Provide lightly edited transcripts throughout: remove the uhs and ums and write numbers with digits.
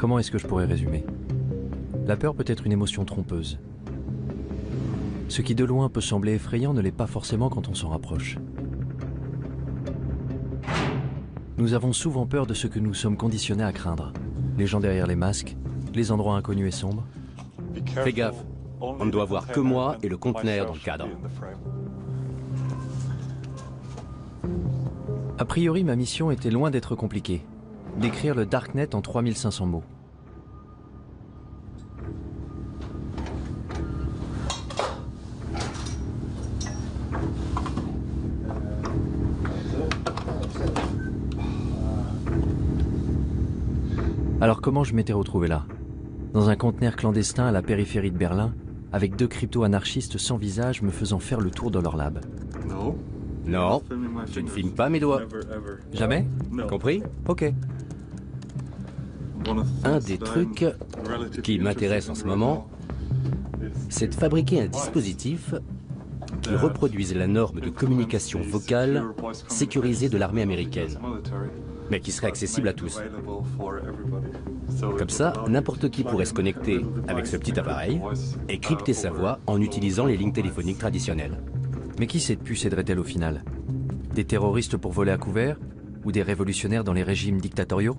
Comment est-ce que je pourrais résumer? La peur peut être une émotion trompeuse. Ce qui de loin peut sembler effrayant ne l'est pas forcément quand on s'en rapproche. Nous avons souvent peur de ce que nous sommes conditionnés à craindre. Les gens derrière les masques, les endroits inconnus et sombres. Fais gaffe, on ne doit voir que moi et le conteneur dans le cadre. A priori, ma mission était loin d'être compliquée. D'écrire le Darknet en 3500 mots. Alors comment je m'étais retrouvé là? Dans un conteneur clandestin à la périphérie de Berlin, avec 2 crypto-anarchistes sans visage me faisant faire le tour de leur lab. Non, je ne filme pas mes doigts. Jamais? Compris? Ok. Un des trucs qui m'intéresse en ce moment, c'est de fabriquer un dispositif qui reproduise la norme de communication vocale sécurisée de l'armée américaine, mais qui serait accessible à tous. Comme ça, n'importe qui pourrait se connecter avec ce petit appareil et crypter sa voix en utilisant les lignes téléphoniques traditionnelles. Mais qui cette puce aiderait-elle au final? Des terroristes pour voler à couvert? Ou des révolutionnaires dans les régimes dictatoriaux?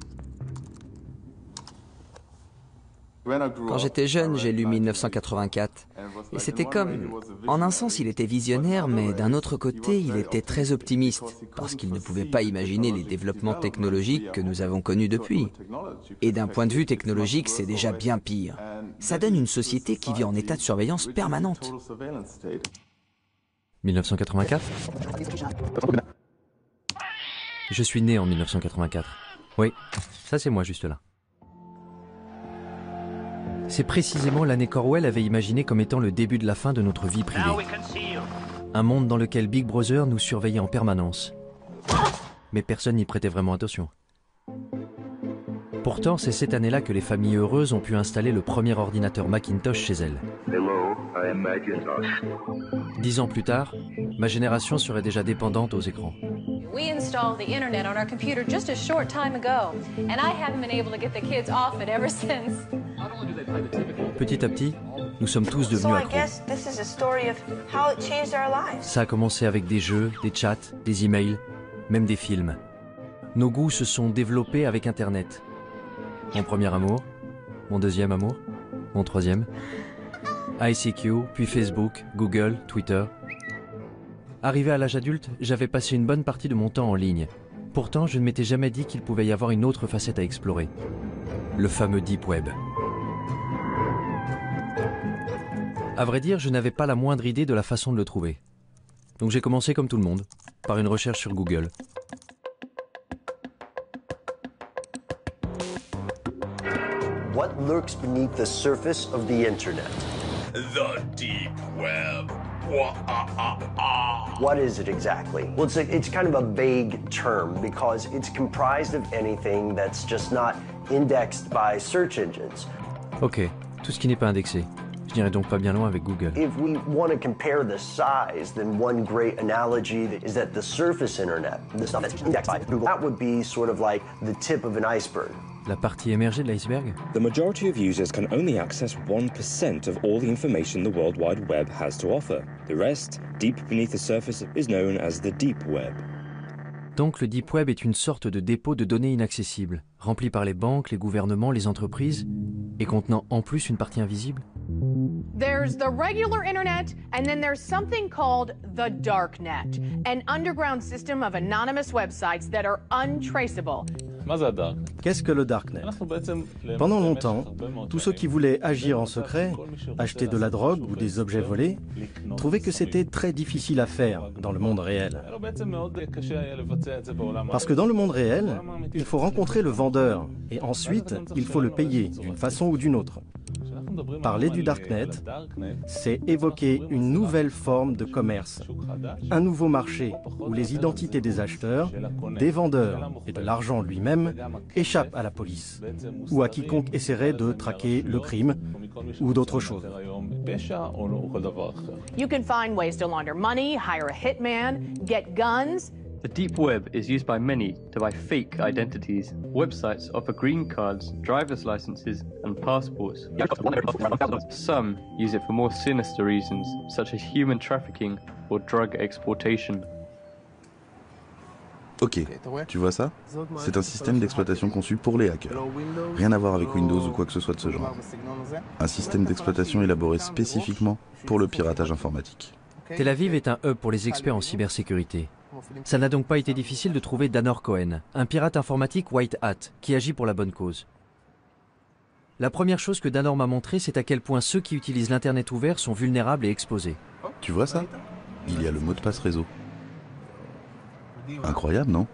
Quand j'étais jeune, j'ai lu 1984. Et c'était comme... En un sens, il était visionnaire, mais d'un autre côté, il était très optimiste, parce qu'il ne pouvait pas imaginer les développements technologiques que nous avons connus depuis. Et d'un point de vue technologique, c'est déjà bien pire. Ça donne une société qui vit en état de surveillance permanente. 1984? Je suis né en 1984. Oui, ça c'est moi juste là. C'est précisément l'année qu'Orwell avait imaginé comme étant le début de la fin de notre vie privée. Un monde dans lequel Big Brother nous surveillait en permanence. Mais personne n'y prêtait vraiment attention. Pourtant, c'est cette année-là que les familles heureuses ont pu installer le premier ordinateur Macintosh chez elles. Hello, I am Macintosh. 10 ans plus tard, ma génération serait déjà dépendante aux écrans. We installed the internet on our computer just a short time ago, and I haven't been able to get the kids off it ever since. Petit à petit, nous sommes tous devenus accros. Ça a commencé avec des jeux, des chats, des emails, même des films. Nos goûts se sont développés avec Internet. Mon premier amour, mon deuxième amour, mon troisième. ICQ, puis Facebook, Google, Twitter. Arrivé à l'âge adulte, j'avais passé une bonne partie de mon temps en ligne. Pourtant, je ne m'étais jamais dit qu'il pouvait y avoir une autre facette à explorer. Le fameux Deep Web. À vrai dire, je n'avais pas la moindre idée de la façon de le trouver. Donc j'ai commencé comme tout le monde, par une recherche sur Google. What lurks beneath the surface of the internet? The deep web. What is it exactly? Well, it's kind of a vague term because it's comprised of anything that's just not indexed by search engines. Ok, tout ce qui n'est pas indexé. Je n'irai donc pas bien loin avec Google. If we want to compare the size, then one great analogy is that the surface internet, the stuff that's indexed by Google, that would be sort of like the tip of an iceberg. La partie émergée de l'iceberg? The majority of users can only access 1% of all the information the World Wide Web has to offer. The rest, deep beneath the surface, is known as the deep web. Donc le Deep Web est une sorte de dépôt de données inaccessibles, rempli par les banques, les gouvernements, les entreprises, et contenant en plus une partie invisible? There's the regular internet, and then there's something called the darknet, an underground system of anonymous websites that are untraceable. Qu'est-ce que le Darknet? Pendant longtemps, tous ceux qui voulaient agir en secret, acheter de la drogue ou des objets volés, trouvaient que c'était très difficile à faire dans le monde réel. Parce que dans le monde réel, il faut rencontrer le vendeur et ensuite, il faut le payer d'une façon ou d'une autre. Parler du Darknet, c'est évoquer une nouvelle forme de commerce, un nouveau marché où les identités des acheteurs, des vendeurs et de l'argent lui-même échappent à la police ou à quiconque essaierait de traquer le crime ou d'autres choses. You can find ways to launder money, hire a hitman, get guns. The deep web is used by many to buy fake identities. Websites offer green cards, driver's licenses, and passports. Some use it for more sinister reasons, such as human trafficking or drug exportation. Ok, tu vois ça? C'est un système d'exploitation conçu pour les hackers. Rien à voir avec Windows ou quoi que ce soit de ce genre. Un système d'exploitation élaboré spécifiquement pour le piratage informatique. Tel Aviv est un hub pour les experts en cybersécurité. Ça n'a donc pas été difficile de trouver Danor Cohen, un pirate informatique white hat, qui agit pour la bonne cause. La première chose que Danor m'a montré, c'est à quel point ceux qui utilisent l'Internet ouvert sont vulnérables et exposés. Tu vois ça? Il y a le mot de passe réseau. Incroyable, non?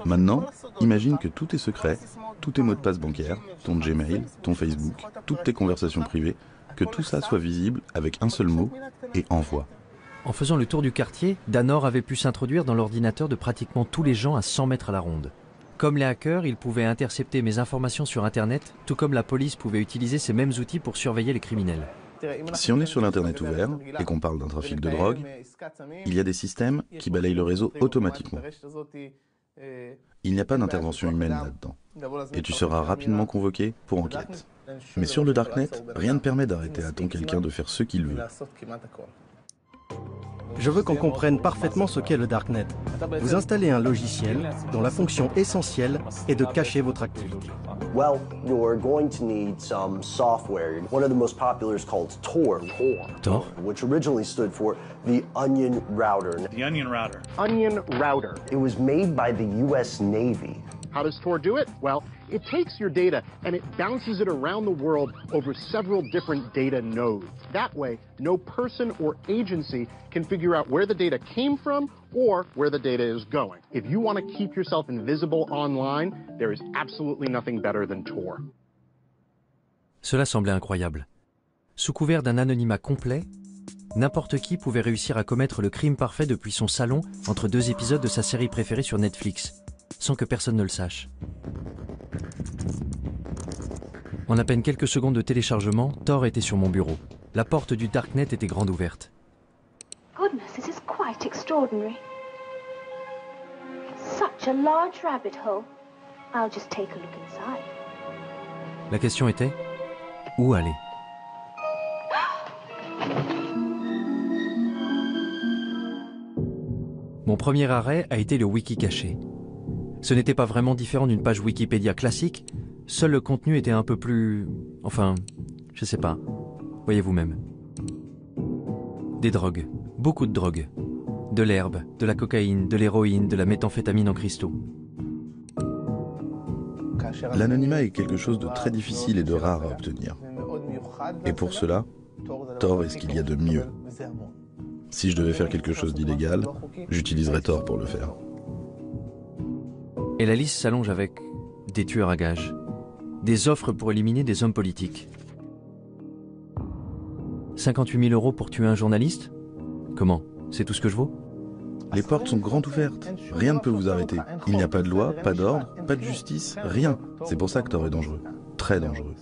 Maintenant, imagine que tous tes secrets, tous tes mots de passe bancaires, ton Gmail, ton Facebook, toutes tes conversations privées, que tout ça soit visible avec un seul mot et envoie. En faisant le tour du quartier, Danor avait pu s'introduire dans l'ordinateur de pratiquement tous les gens à 100 mètres à la ronde. Comme les hackers, ils pouvaient intercepter mes informations sur Internet, tout comme la police pouvait utiliser ces mêmes outils pour surveiller les criminels. Si on est sur l'Internet ouvert et qu'on parle d'un trafic de drogue, il y a des systèmes qui balayent le réseau automatiquement. Il n'y a pas d'intervention humaine là-dedans. Et tu seras rapidement convoqué pour enquête. Mais sur le Darknet, rien ne permet d'arrêter à temps quelqu'un de faire ce qu'il veut. Je veux qu'on comprenne parfaitement ce qu'est le Darknet. Vous installez un logiciel dont la fonction essentielle est de cacher votre activité. Well, you're going to need some software. One of the most popular is called Tor. Tor? Which originally stood for the Onion Router. The Onion Router. Onion Router. It was made by the US Navy. How does Tor do it? Well, it takes your data and it bounces it around the world over several different data nodes. That way, no person or agency can figure out where the data came from or where the data is going. If you want to keep yourself invisible online, there is absolutely nothing better than Tor. Cela semblait incroyable. Sous couvert d'un anonymat complet, n'importe qui pouvait réussir à commettre le crime parfait depuis son salon entre deux épisodes de sa série préférée sur Netflix, sans que personne ne le sache. En à peine quelques secondes de téléchargement, Tor était sur mon bureau. La porte du Darknet était grande ouverte. Goodness, this is quite extraordinary. Such a large rabbit hole. I'll just take a look inside. La question était, où aller? Mon premier arrêt a été le wiki caché. Ce n'était pas vraiment différent d'une page Wikipédia classique, seul le contenu était un peu plus... enfin, je sais pas, voyez vous-même. Des drogues, beaucoup de drogues. De l'herbe, de la cocaïne, de l'héroïne, de la méthamphétamine en cristaux. L'anonymat est quelque chose de très difficile et de rare à obtenir. Et pour cela, Tor est ce qu'il y a de mieux. Si je devais faire quelque chose d'illégal, j'utiliserais Tor pour le faire. Et la liste s'allonge avec des tueurs à gages, des offres pour éliminer des hommes politiques. 58 000 € pour tuer un journaliste? Comment? C'est tout ce que je vaux? Les portes sont grandes ouvertes. Rien ne peut vous arrêter. Il n'y a pas de loi, pas d'ordre, pas de justice, rien. C'est pour ça que Tor est dangereux. Très dangereux.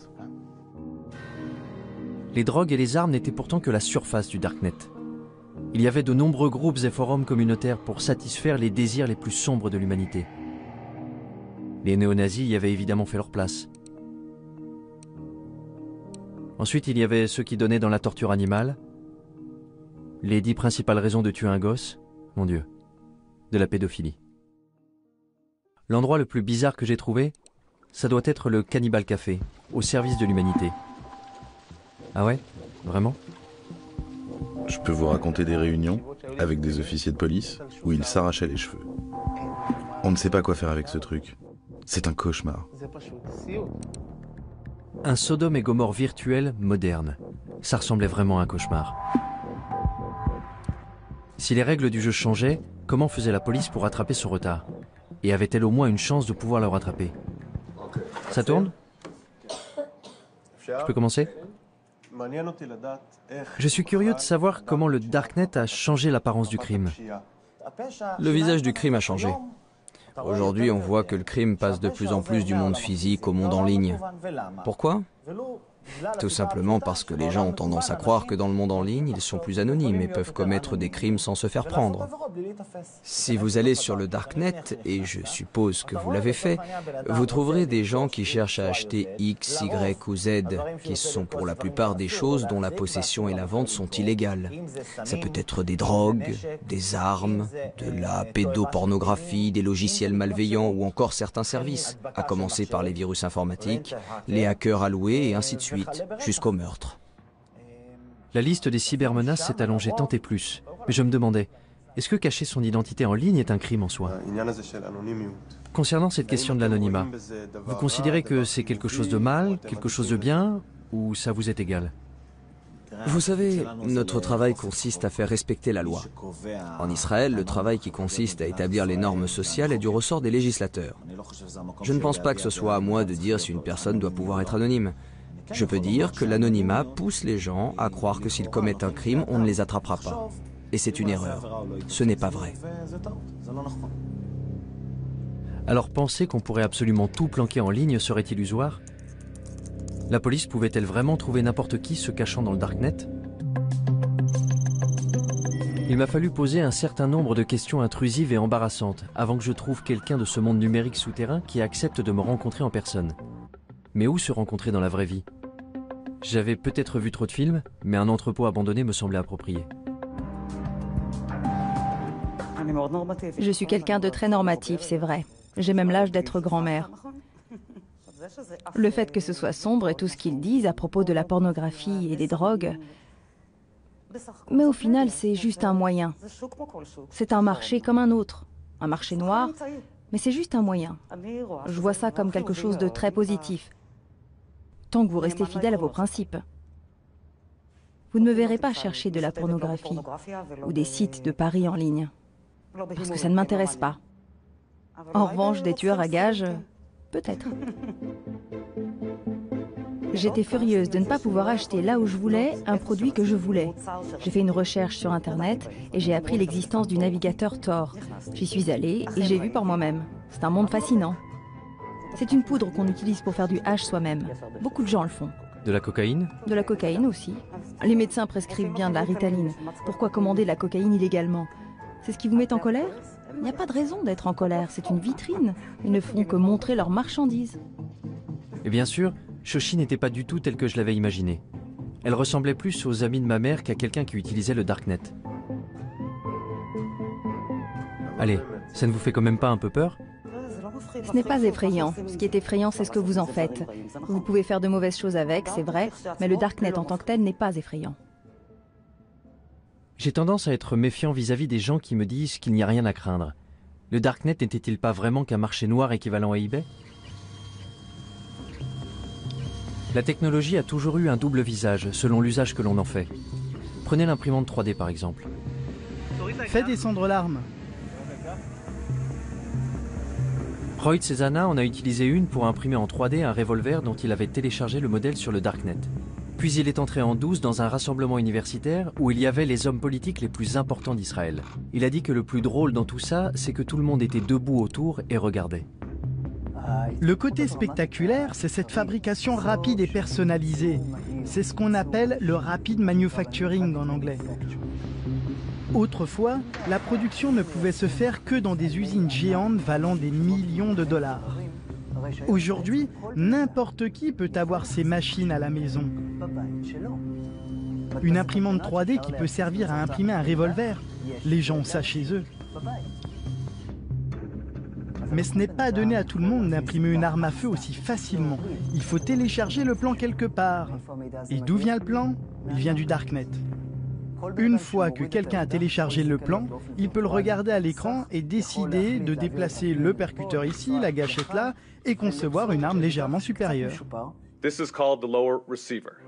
Les drogues et les armes n'étaient pourtant que la surface du Darknet. Il y avait de nombreux groupes et forums communautaires pour satisfaire les désirs les plus sombres de l'humanité. Les néo-nazis y avaient évidemment fait leur place. Ensuite, il y avait ceux qui donnaient dans la torture animale, les 10 principales raisons de tuer un gosse, mon Dieu, de la pédophilie. L'endroit le plus bizarre que j'ai trouvé, ça doit être le Cannibal Café, au service de l'humanité. Ah ouais? Vraiment? Je peux vous raconter des réunions avec des officiers de police où ils s'arrachaient les cheveux. On ne sait pas quoi faire avec ce truc. C'est un cauchemar. Un Sodome et Gomorrhe virtuel moderne. Ça ressemblait vraiment à un cauchemar. Si les règles du jeu changeaient, comment faisait la police pour rattraper son retard? Et avait-elle au moins une chance de pouvoir le rattraper? Ça tourne? Je peux commencer? Je suis curieux de savoir comment le Darknet a changé l'apparence du crime. Le visage du crime a changé. Aujourd'hui, on voit que le crime passe de plus en plus du monde physique au monde en ligne. Pourquoi? Tout simplement parce que les gens ont tendance à croire que dans le monde en ligne, ils sont plus anonymes et peuvent commettre des crimes sans se faire prendre. Si vous allez sur le Darknet, et je suppose que vous l'avez fait, vous trouverez des gens qui cherchent à acheter X, Y ou Z, qui sont pour la plupart des choses dont la possession et la vente sont illégales. Ça peut être des drogues, des armes, de la pédopornographie, des logiciels malveillants ou encore certains services, à commencer par les virus informatiques, les hackers alloués et ainsi de suite, jusqu'au meurtre. La liste des cybermenaces s'est allongée tant et plus. Mais je me demandais, est-ce que cacher son identité en ligne est un crime en soi? Concernant cette question de l'anonymat, vous considérez que c'est quelque chose de mal, quelque chose de bien, ou ça vous est égal? Vous savez, notre travail consiste à faire respecter la loi. En Israël, le travail qui consiste à établir les normes sociales est du ressort des législateurs. Je ne pense pas que ce soit à moi de dire si une personne doit pouvoir être anonyme. Je peux dire que l'anonymat pousse les gens à croire que s'ils commettent un crime, on ne les attrapera pas. Et c'est une erreur. Ce n'est pas vrai. Alors penser qu'on pourrait absolument tout planquer en ligne serait illusoire? La police pouvait-elle vraiment trouver n'importe qui se cachant dans le Darknet? Il m'a fallu poser un certain nombre de questions intrusives et embarrassantes avant que je trouve quelqu'un de ce monde numérique souterrain qui accepte de me rencontrer en personne. Mais où se rencontrer dans la vraie vie? J'avais peut-être vu trop de films, mais un entrepôt abandonné me semblait approprié. Je suis quelqu'un de très normatif, c'est vrai. J'ai même l'âge d'être grand-mère. Le fait que ce soit sombre et tout ce qu'ils disent à propos de la pornographie et des drogues, mais au final, c'est juste un moyen. C'est un marché comme un autre, un marché noir, mais c'est juste un moyen. Je vois ça comme quelque chose de très positif, tant que vous restez fidèle à vos principes. Vous ne me verrez pas chercher de la pornographie ou des sites de paris en ligne, parce que ça ne m'intéresse pas. En revanche, des tueurs à gages, peut-être. J'étais furieuse de ne pas pouvoir acheter là où je voulais un produit que je voulais. J'ai fait une recherche sur Internet et j'ai appris l'existence du navigateur Tor. J'y suis allée et j'ai vu par moi-même. C'est un monde fascinant. C'est une poudre qu'on utilise pour faire du hash soi-même. Beaucoup de gens le font. De la cocaïne? De la cocaïne aussi. Les médecins prescrivent bien de la Ritaline. Pourquoi commander la cocaïne illégalement? C'est ce qui vous met en colère? Il n'y a pas de raison d'être en colère, c'est une vitrine. Ils ne font que montrer leurs marchandises. Et bien sûr, Shoshi n'était pas du tout telle que je l'avais imaginée. Elle ressemblait plus aux amis de ma mère qu'à quelqu'un qui utilisait le Darknet. Allez, ça ne vous fait quand même pas un peu peur? Ce n'est pas effrayant. Ce qui est effrayant, c'est ce que vous en faites. Vous pouvez faire de mauvaises choses avec, c'est vrai, mais le Darknet en tant que tel n'est pas effrayant. J'ai tendance à être méfiant vis-à-vis des gens qui me disent qu'il n'y a rien à craindre. Le Darknet n'était-il pas vraiment qu'un marché noir équivalent à eBay? La technologie a toujours eu un double visage, selon l'usage que l'on en fait. Prenez l'imprimante 3D par exemple. Fais descendre l'arme. Roy Cezana en a utilisé une pour imprimer en 3D un revolver dont il avait téléchargé le modèle sur le Darknet. Puis il est entré en douce dans un rassemblement universitaire où il y avait les hommes politiques les plus importants d'Israël. Il a dit que le plus drôle dans tout ça, c'est que tout le monde était debout autour et regardait. Le côté spectaculaire, c'est cette fabrication rapide et personnalisée. C'est ce qu'on appelle le rapid manufacturing en anglais. Autrefois, la production ne pouvait se faire que dans des usines géantes valant des millions de dollars. Aujourd'hui, n'importe qui peut avoir ces machines à la maison. Une imprimante 3D qui peut servir à imprimer un revolver. Les gens ont ça chez eux. Mais ce n'est pas donné à tout le monde d'imprimer une arme à feu aussi facilement. Il faut télécharger le plan quelque part. Et d'où vient le plan? Il vient du Darknet. Une fois que quelqu'un a téléchargé le plan, il peut le regarder à l'écran et décider de déplacer le percuteur ici, la gâchette là, et concevoir une arme légèrement supérieure. This is called the lower receiver.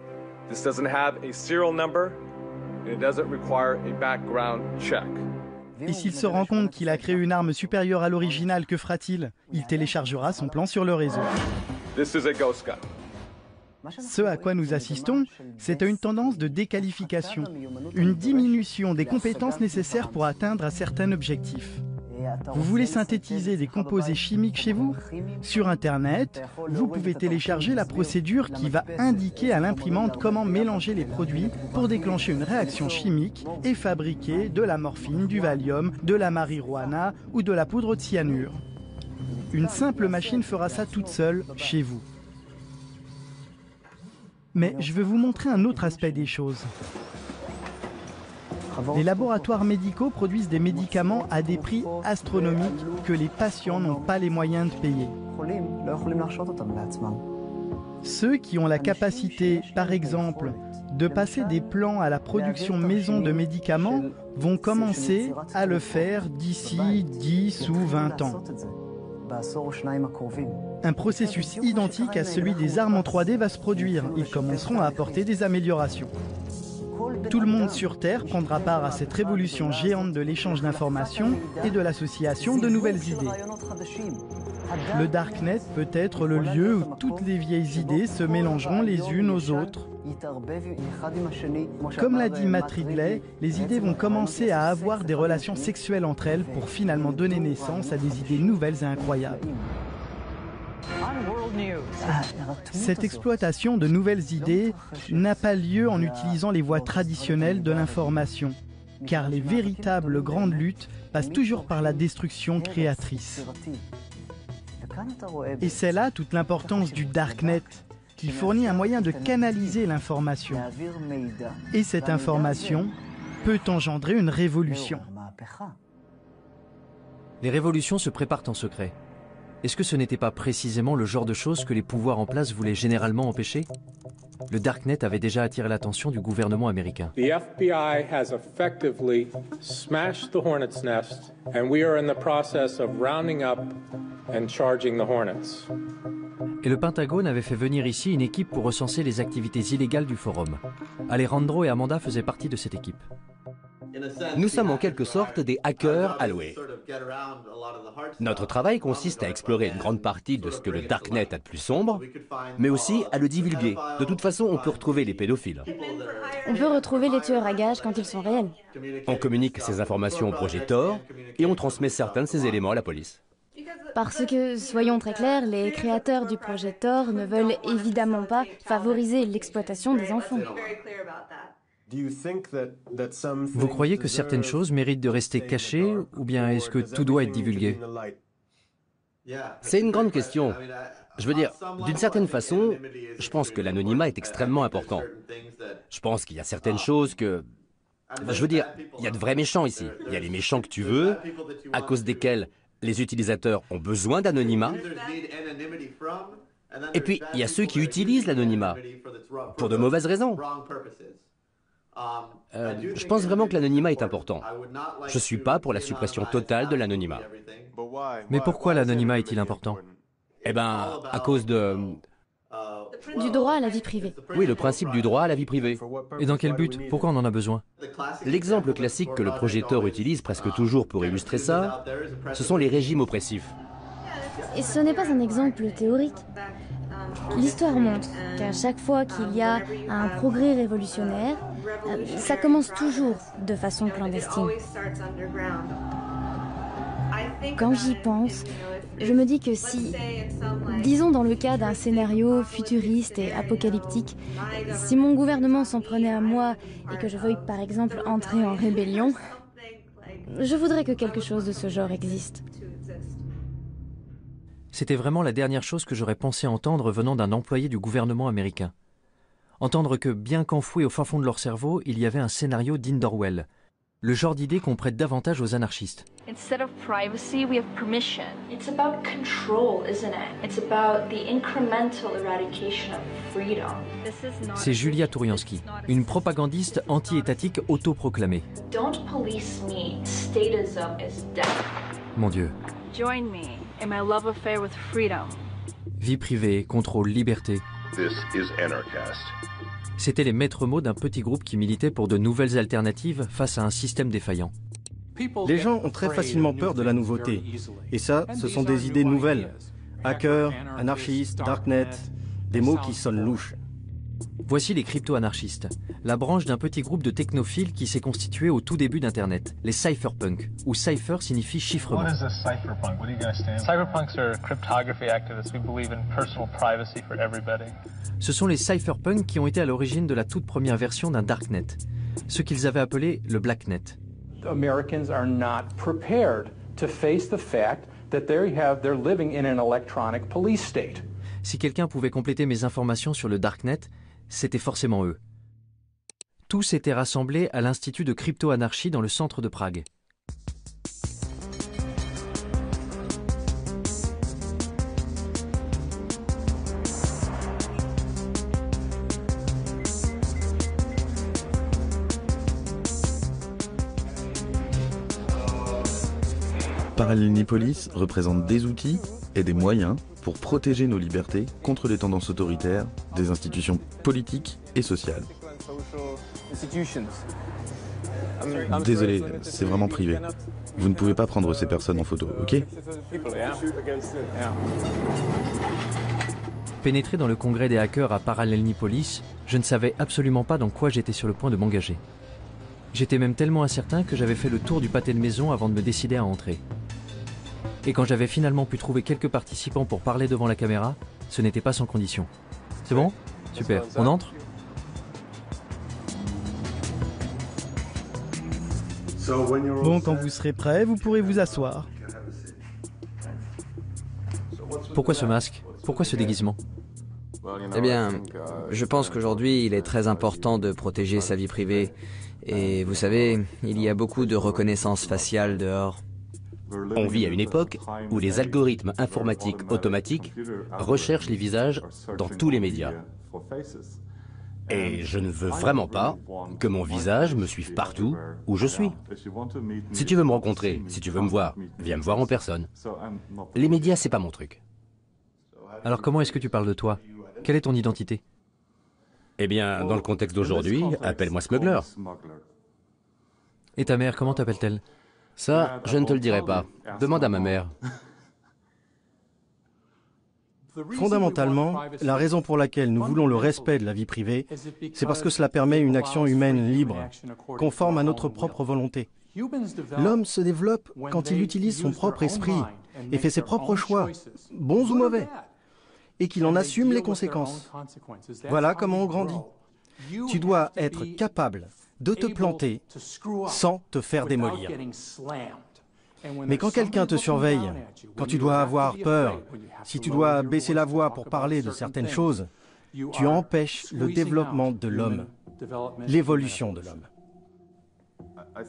This doesn't have a serial number and it doesn't require a background check. Et s'il se rend compte qu'il a créé une arme supérieure à l'original, que fera-t-il? Il téléchargera son plan sur le réseau. This is a ghost gun. Ce à quoi nous assistons, c'est à une tendance de déqualification, une diminution des compétences nécessaires pour atteindre un certain objectif. Vous voulez synthétiser des composés chimiques chez vous? Sur Internet, vous pouvez télécharger la procédure qui va indiquer à l'imprimante comment mélanger les produits pour déclencher une réaction chimique et fabriquer de la morphine, du Valium, de la marijuana ou de la poudre de cyanure. Une simple machine fera ça toute seule chez vous. Mais je vais vous montrer un autre aspect des choses. Les laboratoires médicaux produisent des médicaments à des prix astronomiques que les patients n'ont pas les moyens de payer. Ceux qui ont la capacité, par exemple, de passer des plans à la production maison de médicaments vont commencer à le faire d'ici 10 ou 20 ans. Un processus identique à celui des armes en 3D va se produire. Ils commenceront à apporter des améliorations. Tout le monde sur Terre prendra part à cette révolution géante de l'échange d'informations et de l'association de nouvelles idées. Le Darknet peut être le lieu où toutes les vieilles idées se mélangeront les unes aux autres. Comme l'a dit Matt Ridley, les idées vont commencer à avoir des relations sexuelles entre elles pour finalement donner naissance à des idées nouvelles et incroyables. Cette exploitation de nouvelles idées n'a pas lieu en utilisant les voies traditionnelles de l'information, car les véritables grandes luttes passent toujours par la destruction créatrice. Et c'est là toute l'importance du Darknet, qui fournit un moyen de canaliser l'information. Et cette information peut engendrer une révolution. Les révolutions se préparent en secret. Est-ce que ce n'était pas précisément le genre de choses que les pouvoirs en place voulaient généralement empêcher? Le Darknet avait déjà attiré l'attention du gouvernement américain. The FBI has effectively smashed the Hornet's nest, and we are in the process of rounding up and charging the Hornets. Et le Pentagone avait fait venir ici une équipe pour recenser les activités illégales du forum. Alejandro et Amanda faisaient partie de cette équipe. Nous sommes en quelque sorte des hackers alloués. Notre travail consiste à explorer une grande partie de ce que le Darknet a de plus sombre, mais aussi à le divulguer. De toute façon, on peut retrouver les pédophiles. On peut retrouver les tueurs à gages quand ils sont réels. On communique ces informations au projet Tor et on transmet certains de ces éléments à la police. Parce que, soyons très clairs, les créateurs du projet Tor ne veulent évidemment pas favoriser l'exploitation des enfants. Vous croyez que certaines choses méritent de rester cachées, ou bien est-ce que tout doit être divulgué? C'est une grande question. Je veux dire, d'une certaine façon, je pense que l'anonymat est extrêmement important. Je pense qu'il y a certaines choses que... Je veux dire, il y a de vrais méchants ici. Il y a les méchants que tu veux, à cause desquels les utilisateurs ont besoin d'anonymat. Et puis, il y a ceux qui utilisent l'anonymat pour de mauvaises raisons. Je pense vraiment que l'anonymat est important. Je ne suis pas pour la suppression totale de l'anonymat. Mais pourquoi l'anonymat est-il important? Eh bien, à cause de... Du droit à la vie privée. Oui, le principe du droit à la vie privée. Et dans quel but? Pourquoi on en a besoin? L'exemple classique que le projet Tor utilise presque toujours pour illustrer ça, ce sont les régimes oppressifs. Et ce n'est pas un exemple théorique. L'histoire montre qu'à chaque fois qu'il y a un progrès révolutionnaire, ça commence toujours de façon clandestine. Quand j'y pense, je me dis que si, disons dans le cas d'un scénario futuriste et apocalyptique, si mon gouvernement s'en prenait à moi et que je veuille par exemple entrer en rébellion, je voudrais que quelque chose de ce genre existe. C'était vraiment la dernière chose que j'aurais pensé entendre venant d'un employé du gouvernement américain. Entendre que, bien qu'enfoui au fin fond de leur cerveau, il y avait un scénario digne d'Orwell. Le genre d'idée qu'on prête davantage aux anarchistes. Instead of privacy, we have permission. It's about control, isn't it? It's about the incremental eradication of freedom. C'est Julia Touriansky, une propagandiste anti-étatique autoproclamée. Don't police me. Statism is death. Mon Dieu. Join me in my love affair with freedom. Vie privée, contrôle, liberté. This is Anarchast. C'étaient les maîtres mots d'un petit groupe qui militait pour de nouvelles alternatives face à un système défaillant. Les gens ont très facilement peur de la nouveauté. Et ça, ce sont des idées nouvelles. Hacker, anarchiste, darknet, des mots qui sonnent louches. Voici les crypto-anarchistes, la branche d'un petit groupe de technophiles qui s'est constitué au tout début d'Internet, les cypherpunks, où cypher signifie chiffrement. What is a cypherpunk? What do you guys stand for? Cypherpunks are cryptography activists. We believe in personal privacy for everybody. Ce sont les cypherpunks qui ont été à l'origine de la toute première version d'un darknet, ce qu'ils avaient appelé le blacknet. Americans are not prepared to face the fact that they're living in an electronic police state. Si quelqu'un pouvait compléter mes informations sur le darknet, c'était forcément eux. Tous étaient rassemblés à l'Institut de crypto-anarchie dans le centre de Prague. Parallelnipolis représente des outils et des moyens pour protéger nos libertés contre les tendances autoritaires des institutions politiques et sociales. Désolé, c'est vraiment privé. Vous ne pouvez pas prendre ces personnes en photo, ok? Pénétré dans le congrès des hackers à Parallelnipolis, je ne savais absolument pas dans quoi j'étais sur le point de m'engager. J'étais même tellement incertain que j'avais fait le tour du pâté de maison avant de me décider à entrer. Et quand j'avais finalement pu trouver quelques participants pour parler devant la caméra, ce n'était pas sans condition. C'est bon? Super. On entre? Bon, quand vous serez prêt, vous pourrez vous asseoir. Pourquoi ce masque? Pourquoi ce déguisement? Eh bien, je pense qu'aujourd'hui, il est très important de protéger sa vie privée. Et vous savez, il y a beaucoup de reconnaissance faciale dehors. On vit à une époque où les algorithmes informatiques automatiques recherchent les visages dans tous les médias. Et je ne veux vraiment pas que mon visage me suive partout où je suis. Si tu veux me rencontrer, si tu veux me voir, viens me voir en personne. Les médias, c'est pas mon truc. Alors comment est-ce que tu parles de toi? Quelle est ton identité? Eh bien, dans le contexte d'aujourd'hui, appelle-moi Smuggler. Et ta mère, comment t'appelle-t-elle? Ça, je ne te le dirai pas. Demande à ma mère. Fondamentalement, la raison pour laquelle nous voulons le respect de la vie privée, c'est parce que cela permet une action humaine libre, conforme à notre propre volonté. L'homme se développe quand il utilise son propre esprit et fait ses propres choix, bons ou mauvais, et qu'il en assume les conséquences. Voilà comment on grandit. Tu dois être capable de te planter sans te faire démolir. Mais quand quelqu'un te surveille, quand tu dois avoir peur, si tu dois baisser la voix pour parler de certaines choses, tu empêches le développement de l'homme, l'évolution de l'homme.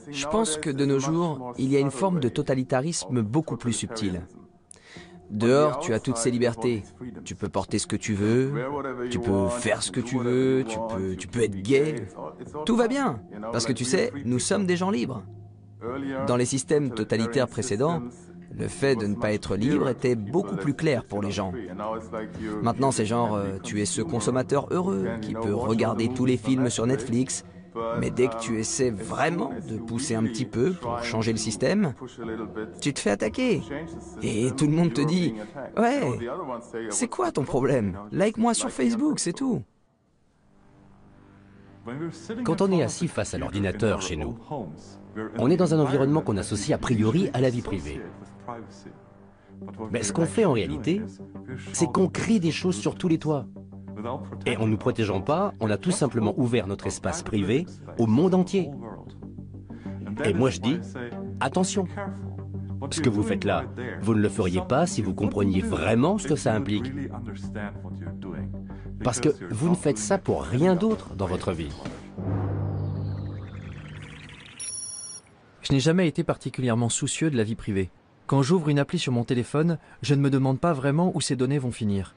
Je pense que de nos jours, il y a une forme de totalitarisme beaucoup plus subtile. Dehors, tu as toutes ces libertés. Tu peux porter ce que tu veux, tu peux faire ce que tu veux, tu peux être gay. Tout va bien, parce que tu sais, nous sommes des gens libres. Dans les systèmes totalitaires précédents, le fait de ne pas être libre était beaucoup plus clair pour les gens. Maintenant, c'est genre, tu es ce consommateur heureux qui peut regarder tous les films sur Netflix, mais dès que tu essaies vraiment de pousser un petit peu pour changer le système, tu te fais attaquer. Et tout le monde te dit « Ouais, c'est quoi ton problème? Like-moi sur Facebook, c'est tout. » Quand on est assis face à l'ordinateur chez nous, on est dans un environnement qu'on associe a priori à la vie privée. Mais ce qu'on fait en réalité, c'est qu'on crie des choses sur tous les toits. Et en ne nous protégeant pas, on a tout simplement ouvert notre espace privé au monde entier. Et moi je dis, attention, ce que vous faites là, vous ne le feriez pas si vous compreniez vraiment ce que ça implique. Parce que vous ne faites ça pour rien d'autre dans votre vie. Je n'ai jamais été particulièrement soucieux de la vie privée. Quand j'ouvre une appli sur mon téléphone, je ne me demande pas vraiment où ces données vont finir.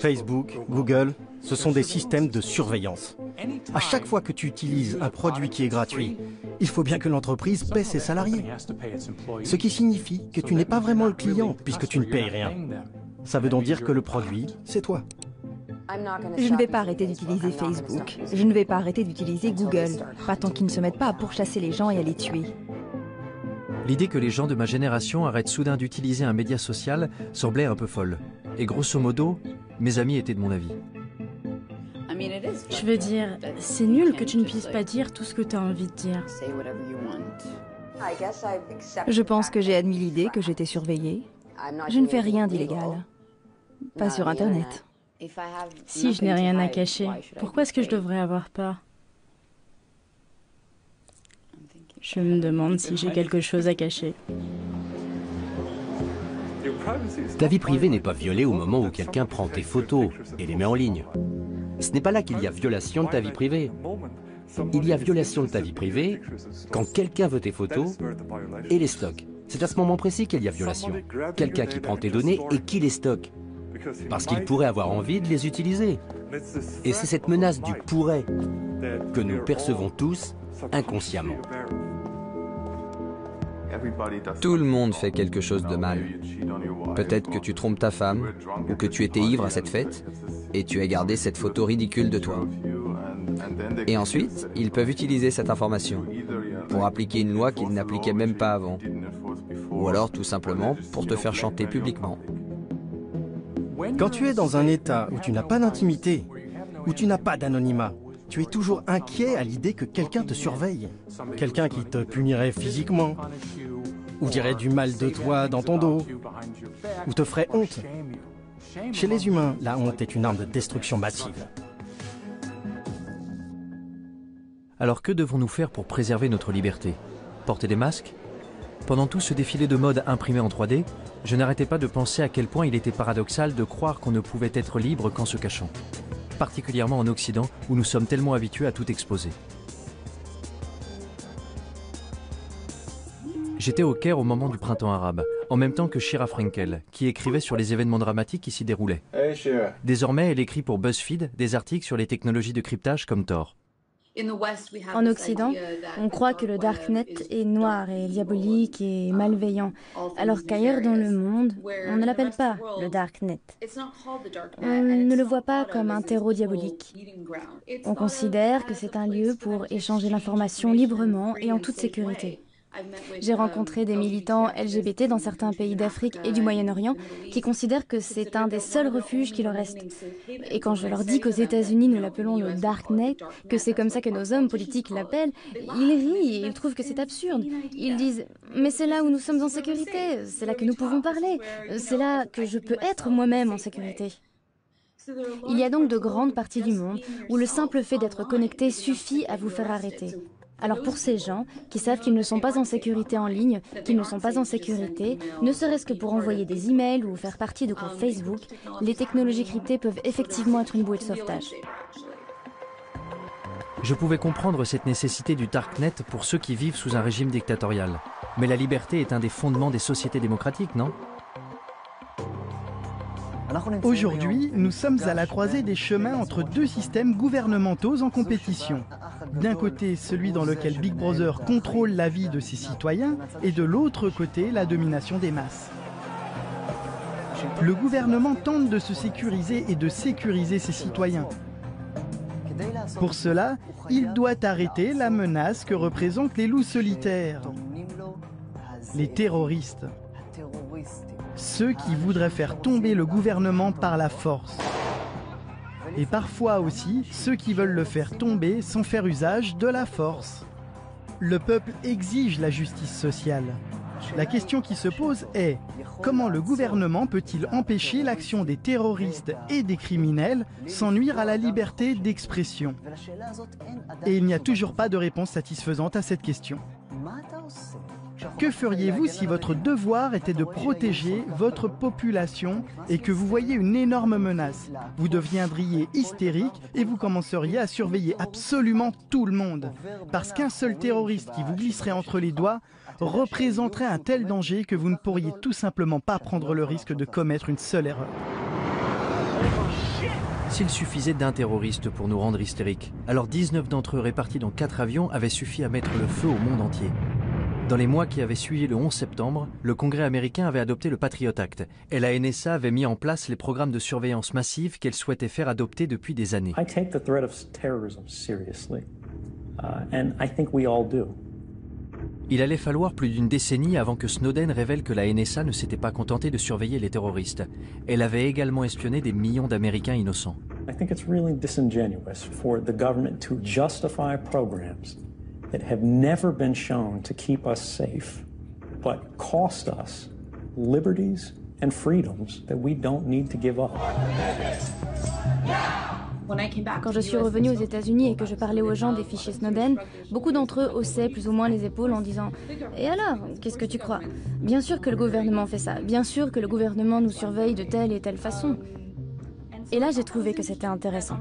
Facebook, Google, ce sont des systèmes de surveillance. À chaque fois que tu utilises un produit qui est gratuit, il faut bien que l'entreprise paie ses salariés. Ce qui signifie que tu n'es pas vraiment le client puisque tu ne payes rien. Ça veut donc dire que le produit, c'est toi. Je ne vais pas arrêter d'utiliser Facebook. Je ne vais pas arrêter d'utiliser Google. Pas tant qu'ils ne se mettent pas à pourchasser les gens et à les tuer. L'idée que les gens de ma génération arrêtent soudain d'utiliser un média social semblait un peu folle. Et grosso modo, mes amis étaient de mon avis. Je veux dire, c'est nul que tu ne puisses pas dire tout ce que tu as envie de dire. Je pense que j'ai admis l'idée que j'étais surveillée. Je ne fais rien d'illégal. Pas sur Internet. Si je n'ai rien à cacher, pourquoi est-ce que je devrais avoir peur? Je me demande si j'ai quelque chose à cacher. Ta vie privée n'est pas violée au moment où quelqu'un prend tes photos et les met en ligne. Ce n'est pas là qu'il y a violation de ta vie privée. Il y a violation de ta vie privée quand quelqu'un veut tes photos et les stocke. C'est à ce moment précis qu'il y a violation. Quelqu'un qui prend tes données et qui les stocke. Parce qu'il pourrait avoir envie de les utiliser. Et c'est cette menace du « pourrait » que nous percevons tous inconsciemment. Tout le monde fait quelque chose de mal. Peut-être que tu trompes ta femme, ou que tu étais ivre à cette fête, et tu as gardé cette photo ridicule de toi. Et ensuite, ils peuvent utiliser cette information pour appliquer une loi qu'ils n'appliquaient même pas avant. Ou alors tout simplement pour te faire chanter publiquement. Quand tu es dans un état où tu n'as pas d'intimité, où tu n'as pas d'anonymat, tu es toujours inquiet à l'idée que quelqu'un te surveille. Quelqu'un qui te punirait physiquement, ou dirait du mal de toi dans ton dos, ou te ferait honte. Chez les humains, la honte est une arme de destruction massive. Alors que devons-nous faire pour préserver notre liberté? Porter des masques? Pendant tout ce défilé de mode imprimé en 3D, je n'arrêtais pas de penser à quel point il était paradoxal de croire qu'on ne pouvait être libre qu'en se cachant. Particulièrement en Occident, où nous sommes tellement habitués à tout exposer. J'étais au Caire au moment du printemps arabe, en même temps que Shira Frankel, qui écrivait sur les événements dramatiques qui s'y déroulaient. Désormais, elle écrit pour BuzzFeed des articles sur les technologies de cryptage comme Tor. En Occident, on croit que le Darknet est noir et diabolique et malveillant, alors qu'ailleurs dans le monde, on ne l'appelle pas le Darknet. On ne le voit pas comme un terreau diabolique. On considère que c'est un lieu pour échanger l'information librement et en toute sécurité. J'ai rencontré des militants LGBT dans certains pays d'Afrique et du Moyen-Orient qui considèrent que c'est un des seuls refuges qui leur reste. Et quand je leur dis qu'aux États-Unis nous l'appelons le Darknet, que c'est comme ça que nos hommes politiques l'appellent, ils rient et ils trouvent que c'est absurde. Ils disent « Mais c'est là où nous sommes en sécurité, c'est là que nous pouvons parler, c'est là que je peux être moi-même en sécurité. » Il y a donc de grandes parties du monde où le simple fait d'être connecté suffit à vous faire arrêter. Alors pour ces gens qui savent qu'ils ne sont pas en sécurité en ligne, qu'ils ne sont pas en sécurité, ne serait-ce que pour envoyer des emails ou faire partie de groupes Facebook, les technologies cryptées peuvent effectivement être une bouée de sauvetage. Je pouvais comprendre cette nécessité du Darknet pour ceux qui vivent sous un régime dictatorial. Mais la liberté est un des fondements des sociétés démocratiques, non? Aujourd'hui, nous sommes à la croisée des chemins entre deux systèmes gouvernementaux en compétition. D'un côté, celui dans lequel Big Brother contrôle la vie de ses citoyens, et de l'autre côté, la domination des masses. Le gouvernement tente de se sécuriser et de sécuriser ses citoyens. Pour cela, il doit arrêter la menace que représentent les loups solitaires, les terroristes. Ceux qui voudraient faire tomber le gouvernement par la force. Et parfois aussi, ceux qui veulent le faire tomber sans faire usage de la force. Le peuple exige la justice sociale. La question qui se pose est, comment le gouvernement peut-il empêcher l'action des terroristes et des criminels sans nuire à la liberté d'expression? Et il n'y a toujours pas de réponse satisfaisante à cette question. Que feriez-vous si votre devoir était de protéger votre population et que vous voyez une énorme menace? Vous deviendriez hystérique et vous commenceriez à surveiller absolument tout le monde. Parce qu'un seul terroriste qui vous glisserait entre les doigts représenterait un tel danger que vous ne pourriez tout simplement pas prendre le risque de commettre une seule erreur. S'il suffisait d'un terroriste pour nous rendre hystériques, alors 19 d'entre eux répartis dans 4 avions avaient suffi à mettre le feu au monde entier. Dans les mois qui avaient suivi le 11 septembre, le Congrès américain avait adopté le Patriot Act et la NSA avait mis en place les programmes de surveillance massive qu'elle souhaitait faire adopter depuis des années. I take the threat of terrorism seriously, and I think we all do. Il allait falloir plus d'une décennie avant que Snowden révèle que la NSA ne s'était pas contentée de surveiller les terroristes. Elle avait également espionné des millions d'Américains innocents. I think it's really disingenuous for the government to justify programs that have never been shown to keep us safe, but cost us liberties and freedoms that we don't need to give up. Quand je suis revenue aux États-Unis et que je parlais aux gens des fichiers Snowden, beaucoup d'entre eux haussaient plus ou moins les épaules en disant « Et alors, qu'est-ce que tu crois ? Bien sûr que le gouvernement fait ça, bien sûr que le gouvernement nous surveille de telle et telle façon. » Et là, j'ai trouvé que c'était intéressant.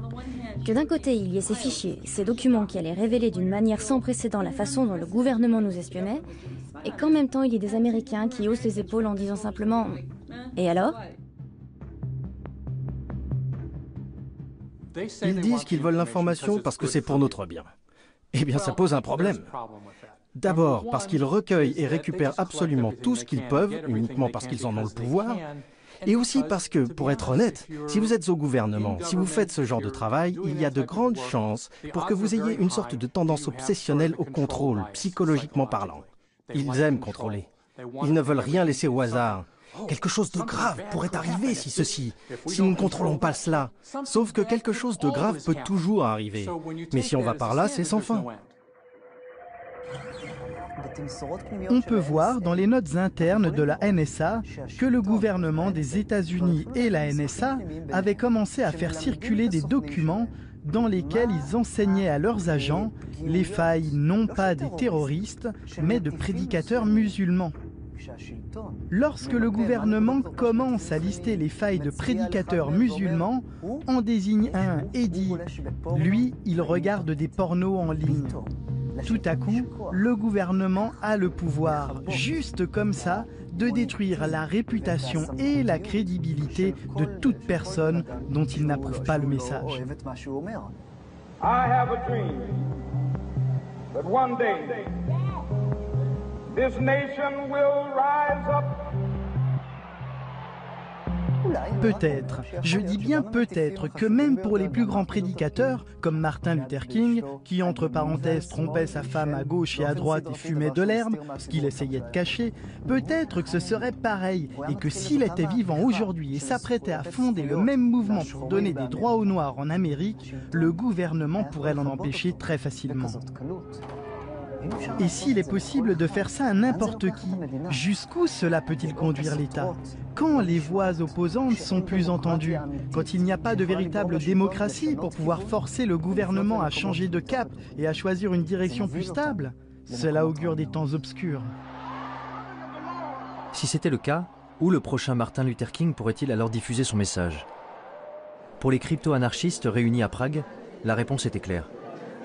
Que d'un côté, il y ait ces fichiers, ces documents qui allaient révéler d'une manière sans précédent la façon dont le gouvernement nous espionnait, et qu'en même temps, il y ait des Américains qui haussent les épaules en disant simplement « Et alors ?» Ils disent qu'ils veulent l'information parce que c'est pour notre bien. Eh bien, ça pose un problème. D'abord, parce qu'ils recueillent et récupèrent absolument tout ce qu'ils peuvent, uniquement parce qu'ils en ont le pouvoir, et aussi parce que, pour être honnête, si vous êtes au gouvernement, si vous faites ce genre de travail, il y a de grandes chances pour que vous ayez une sorte de tendance obsessionnelle au contrôle, psychologiquement parlant. Ils aiment contrôler. Ils ne veulent rien laisser au hasard. Quelque chose de grave pourrait arriver si nous ne contrôlons pas cela. Sauf que quelque chose de grave peut toujours arriver. Mais si on va par là, c'est sans fin. On peut voir dans les notes internes de la NSA que le gouvernement des États-Unis et la NSA avaient commencé à faire circuler des documents dans lesquels ils enseignaient à leurs agents les failles non pas des terroristes, mais de prédicateurs musulmans. Lorsque le gouvernement commence à lister les failles de prédicateurs musulmans, on désigne un et dit « lui, il regarde des pornos en ligne ». Tout à coup, le gouvernement a le pouvoir, juste comme ça, de détruire la réputation et la crédibilité de toute personne dont il n'approuve pas le message. I have a dream that one day this nation will rise up. Peut-être, je dis bien peut-être, que même pour les plus grands prédicateurs, comme Martin Luther King, qui entre parenthèses trompait sa femme à gauche et à droite et fumait de l'herbe, ce qu'il essayait de cacher, peut-être que ce serait pareil, et que s'il était vivant aujourd'hui et s'apprêtait à fonder le même mouvement pour donner des droits aux Noirs en Amérique, le gouvernement pourrait l'en empêcher très facilement. Et s'il est possible de faire ça à n'importe qui, jusqu'où cela peut-il conduire l'État? Quand les voix opposantes sont plus entendues? Quand il n'y a pas de véritable démocratie pour pouvoir forcer le gouvernement à changer de cap et à choisir une direction plus stable? Cela augure des temps obscurs. Si c'était le cas, où le prochain Martin Luther King pourrait-il alors diffuser son message? Pour les crypto-anarchistes réunis à Prague, la réponse était claire.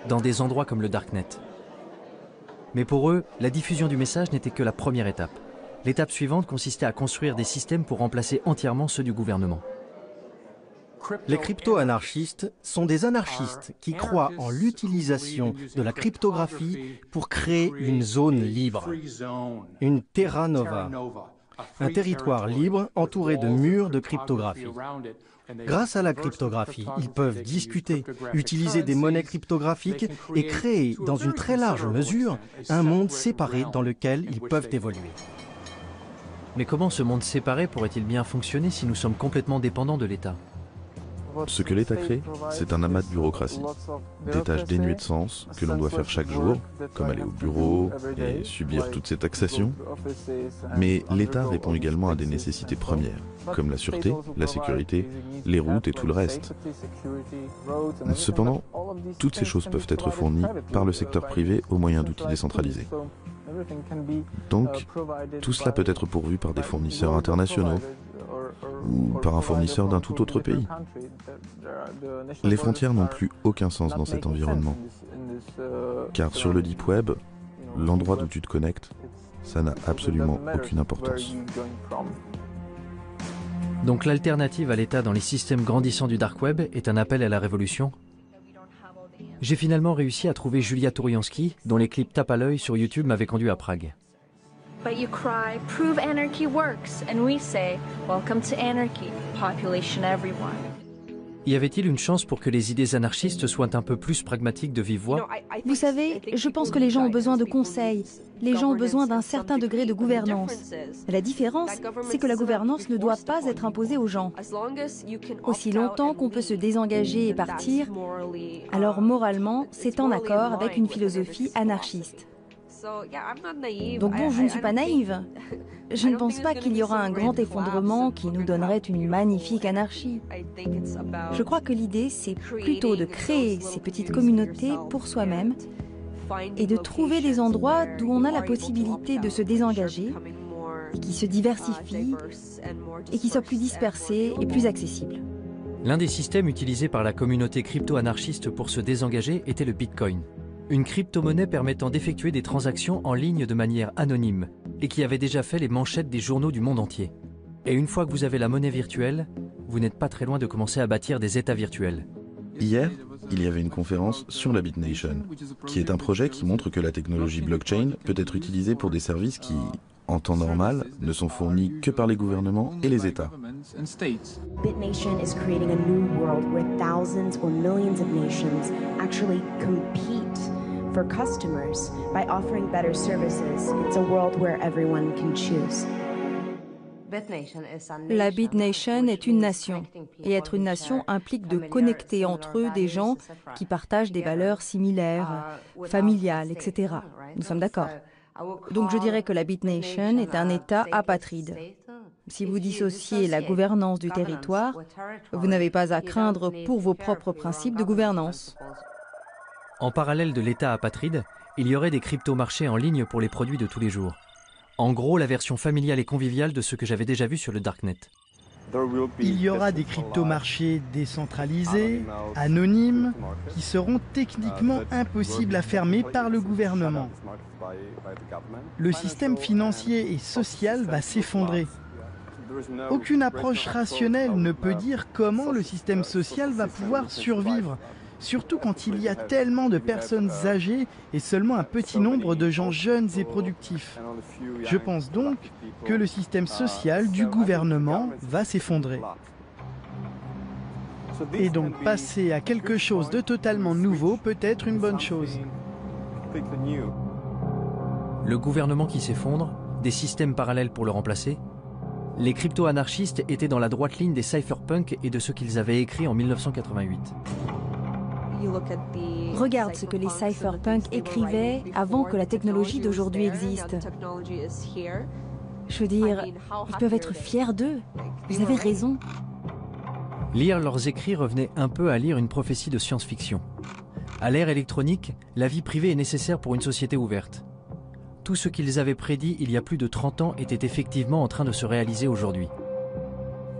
Dans des endroits comme le Darknet. Mais pour eux, la diffusion du message n'était que la première étape. L'étape suivante consistait à construire des systèmes pour remplacer entièrement ceux du gouvernement. Les crypto-anarchistes sont des anarchistes qui croient en l'utilisation de la cryptographie pour créer une zone libre, une terra nova, un territoire libre entouré de murs de cryptographie. Grâce à la cryptographie, ils peuvent discuter, utiliser des monnaies cryptographiques et créer, dans une très large mesure, un monde séparé dans lequel ils peuvent évoluer. Mais comment ce monde séparé pourrait-il bien fonctionner si nous sommes complètement dépendants de l'État? Ce que l'État crée, c'est un amas de bureaucratie, des tâches dénuées de sens que l'on doit faire chaque jour, comme aller au bureau et subir toute cette taxation. Mais l'État répond également à des nécessités premières, comme la sûreté, la sécurité, les routes et tout le reste. Cependant, toutes ces choses peuvent être fournies par le secteur privé au moyen d'outils décentralisés. Donc, tout cela peut être pourvu par des fournisseurs internationaux, ou par un fournisseur d'un tout autre pays. Les frontières n'ont plus aucun sens dans cet environnement. Car sur le Deep Web, l'endroit d'où tu te connectes, ça n'a absolument aucune importance. Donc l'alternative à l'État dans les systèmes grandissants du Dark Web est un appel à la révolution? J'ai finalement réussi à trouver Julia Touriansky, dont les clips tape à l'œil sur YouTube m'avaient conduit à Prague. But you cry, prove anarchy works, and we say, welcome to anarchy, population everyone. Y avait-il une chance pour que les idées anarchistes soient un peu plus pragmatiques de vive voix? Vous savez, je pense que les gens ont besoin de conseils. Les gens ont besoin d'un certain degré de gouvernance. La différence, c'est que la gouvernance ne doit pas être imposée aux gens. Aussi longtemps qu'on peut se désengager et partir, alors moralement, c'est en accord avec une philosophie anarchiste. Donc bon, je ne suis pas naïve. Je ne pense pas qu'il y aura un grand effondrement qui nous donnerait une magnifique anarchie. Je crois que l'idée, c'est plutôt de créer ces petites communautés pour soi-même et de trouver des endroits d'où on a la possibilité de se désengager et qui se diversifient et qui soient plus dispersés et plus accessibles. L'un des systèmes utilisés par la communauté crypto-anarchiste pour se désengager était le Bitcoin. Une crypto-monnaie permettant d'effectuer des transactions en ligne de manière anonyme et qui avait déjà fait les manchettes des journaux du monde entier. Et une fois que vous avez la monnaie virtuelle, vous n'êtes pas très loin de commencer à bâtir des États virtuels. Hier, il y avait une conférence sur la BitNation, qui est un projet qui montre que la technologie blockchain peut être utilisée pour des services qui, en temps normal, ne sont fournis que par les gouvernements et les États. BitNation is creating a new world where thousands or millions of nations actually compete for customers by offering better services. It's a world where everyone can choose. La BitNation est une nation, et être une nation implique de connecter entre eux des gens qui partagent des valeurs similaires, familiales, etc. Nous sommes d'accord. Donc je dirais que la BitNation est un État apatride. Si vous dissociez la gouvernance du territoire, vous n'avez pas à craindre pour vos propres principes de gouvernance. En parallèle de l'État apatride, il y aurait des crypto-marchés en ligne pour les produits de tous les jours. En gros, la version familiale et conviviale de ce que j'avais déjà vu sur le Darknet. Il y aura des crypto-marchés décentralisés, anonymes, qui seront techniquement impossibles à fermer par le gouvernement. Le système financier et social va s'effondrer. Aucune approche rationnelle ne peut dire comment le système social va pouvoir survivre, surtout quand il y a tellement de personnes âgées et seulement un petit nombre de gens jeunes et productifs. Je pense donc que le système social du gouvernement va s'effondrer. Et donc passer à quelque chose de totalement nouveau peut être une bonne chose. Le gouvernement qui s'effondre, des systèmes parallèles pour le remplacer. Les crypto-anarchistes étaient dans la droite ligne des cypherpunks et de ce qu'ils avaient écrit en 1988. Regarde ce que les cypherpunks écrivaient avant que la technologie d'aujourd'hui existe. Je veux dire, ils peuvent être fiers d'eux. Vous avez raison. Lire leurs écrits revenait un peu à lire une prophétie de science-fiction. À l'ère électronique, la vie privée est nécessaire pour une société ouverte. Tout ce qu'ils avaient prédit il y a plus de 30 ans était effectivement en train de se réaliser aujourd'hui.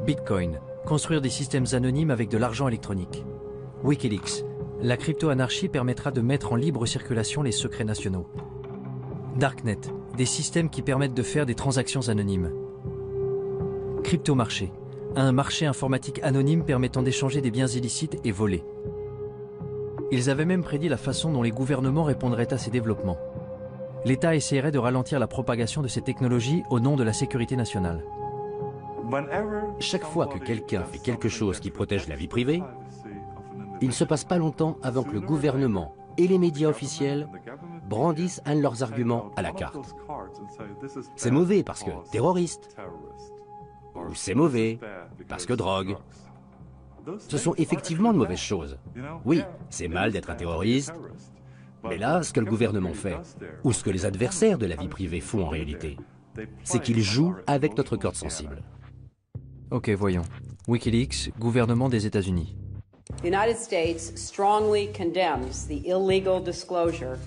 Bitcoin, construire des systèmes anonymes avec de l'argent électronique. Wikileaks, la crypto-anarchie permettra de mettre en libre circulation les secrets nationaux. Darknet, des systèmes qui permettent de faire des transactions anonymes. Crypto-marché, un marché informatique anonyme permettant d'échanger des biens illicites et volés. Ils avaient même prédit la façon dont les gouvernements répondraient à ces développements. L'État essaierait de ralentir la propagation de ces technologies au nom de la sécurité nationale. Chaque fois que quelqu'un fait quelque chose qui protège la vie privée, il ne se passe pas longtemps avant que le gouvernement et les médias officiels brandissent un de leurs arguments à la carte. C'est mauvais parce que terroriste, ou c'est mauvais parce que drogue. Ce sont effectivement de mauvaises choses. Oui, c'est mal d'être un terroriste, mais là, ce que le gouvernement fait, ou ce que les adversaires de la vie privée font en réalité, c'est qu'ils jouent avec notre corde sensible. Ok, voyons. Wikileaks, gouvernement des États-Unis. The United States strongly condemns the illegal disclosure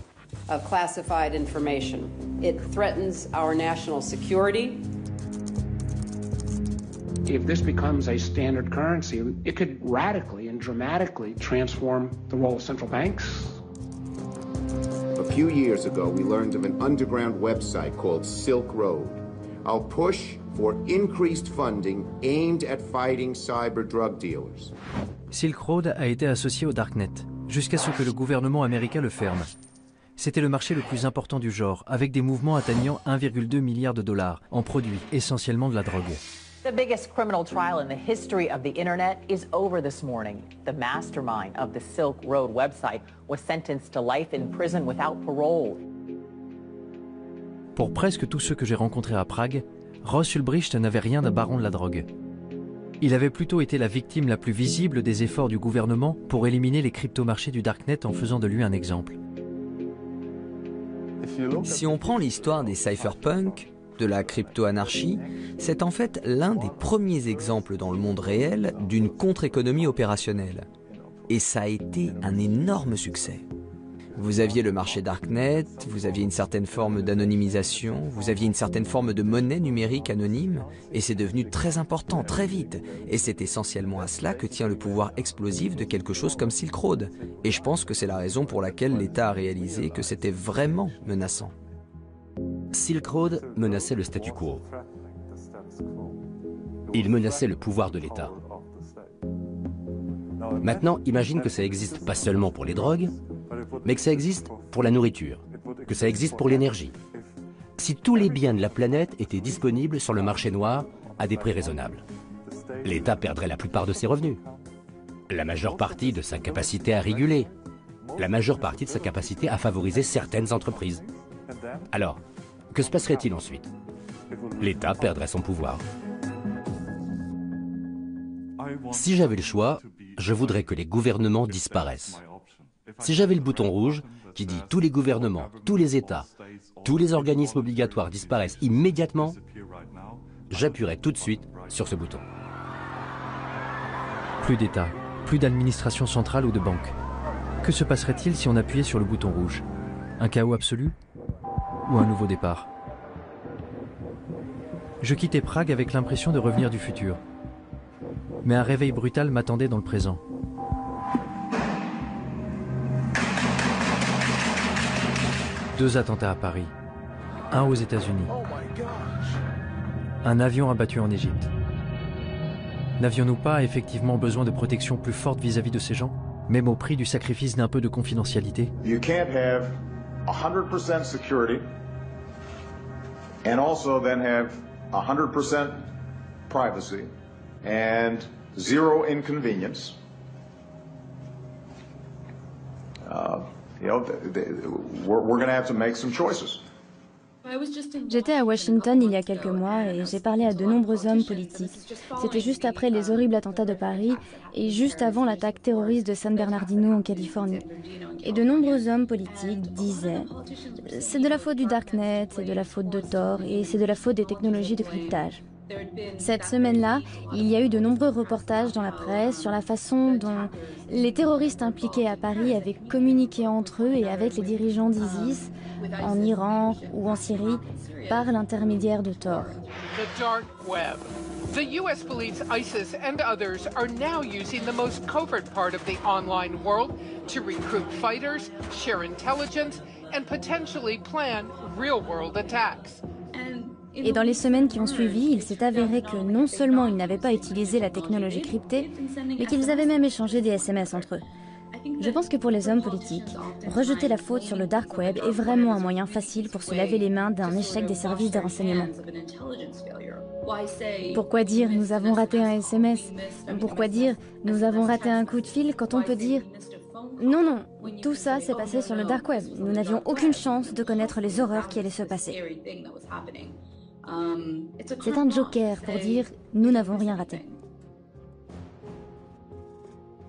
of classified information. It threatens our national security. If this becomes a standard currency, it could radically and dramatically transform the role of central banks. A few years ago, we learned of an underground website called Silk Road. Our push for increased funding aimed at fighting cyber drug dealers. Silk Road a été associé au Darknet, jusqu'à ce que le gouvernement américain le ferme. C'était le marché le plus important du genre, avec des mouvements atteignant 1,2 milliard de dollars, en produits, essentiellement de la drogue. The biggest criminal trial in the history of the internet is over this morning. The mastermind of the Silk Road website was sentenced to life in prison without parole. Pour presque tous ceux que j'ai rencontrés à Prague, Ross Ulbricht n'avait rien d'un baron de la drogue. Il avait plutôt été la victime la plus visible des efforts du gouvernement pour éliminer les cryptomarchés du Darknet en faisant de lui un exemple. Si on prend l'histoire des cypherpunks, de la crypto-anarchie, c'est en fait l'un des premiers exemples dans le monde réel d'une contre-économie opérationnelle. Et ça a été un énorme succès. Vous aviez le marché Darknet, vous aviez une certaine forme d'anonymisation, vous aviez une certaine forme de monnaie numérique anonyme, et c'est devenu très important, très vite. Et c'est essentiellement à cela que tient le pouvoir explosif de quelque chose comme Silk Road. Et je pense que c'est la raison pour laquelle l'État a réalisé que c'était vraiment menaçant. Silk Road menaçait le statu quo. Il menaçait le pouvoir de l'État. Maintenant, imagine que ça existe pas seulement pour les drogues, mais que ça existe pour la nourriture, que ça existe pour l'énergie. Si tous les biens de la planète étaient disponibles sur le marché noir à des prix raisonnables, l'État perdrait la plupart de ses revenus, la majeure partie de sa capacité à réguler, la majeure partie de sa capacité à favoriser certaines entreprises. Alors, que se passerait-il ensuite? L'État perdrait son pouvoir. Si j'avais le choix, je voudrais que les gouvernements disparaissent. Si j'avais le bouton rouge qui dit tous les gouvernements, tous les États, tous les organismes obligatoires disparaissent immédiatement, j'appuierais tout de suite sur ce bouton. Plus d'État, plus d'administration centrale ou de banque. Que se passerait-il si on appuyait sur le bouton rouge? Un chaos absolu? Ou un nouveau départ? Je quittais Prague avec l'impression de revenir du futur. Mais un réveil brutal m'attendait dans le présent. Deux attentats à Paris, un aux États-Unis, un avion abattu en Égypte. N'avions-nous pas effectivement besoin de protection plus forte vis-à-vis de ces gens, même au prix du sacrifice d'un peu de confidentialité? You can't have 100% security and also then have 100% privacy and zero inconvenience. We're going to have to make some choices. J'étais à Washington il y a quelques mois et j'ai parlé à de nombreux hommes politiques. C'était juste après les horribles attentats de Paris et juste avant l'attaque terroriste de San Bernardino en Californie. Et de nombreux hommes politiques disaient « C'est de la faute du Darknet, c'est de la faute de Tor et c'est de la faute des technologies de cryptage ». Cette semaine-là, il y a eu de nombreux reportages dans la presse sur la façon dont les terroristes impliqués à Paris avaient communiqué entre eux et avec les dirigeants d'ISIS en Iran ou en Syrie par l'intermédiaire de Tor. The dark web. The US believes ISIS and others are now using the most covert part of the online world to recruit fighters, share intelligence, and potentially plan real-world attacks. Et dans les semaines qui ont suivi, il s'est avéré que non seulement ils n'avaient pas utilisé la technologie cryptée, mais qu'ils avaient même échangé des SMS entre eux. Je pense que pour les hommes politiques, rejeter la faute sur le dark web est vraiment un moyen facile pour se laver les mains d'un échec des services de renseignement. Pourquoi dire « nous avons raté un SMS » ? Pourquoi dire « nous avons raté un coup de fil » quand on peut dire « non, non, tout ça s'est passé sur le dark web. Nous n'avions aucune chance de connaître les horreurs qui allaient se passer. » C'est un joker pour dire « nous n'avons rien raté ».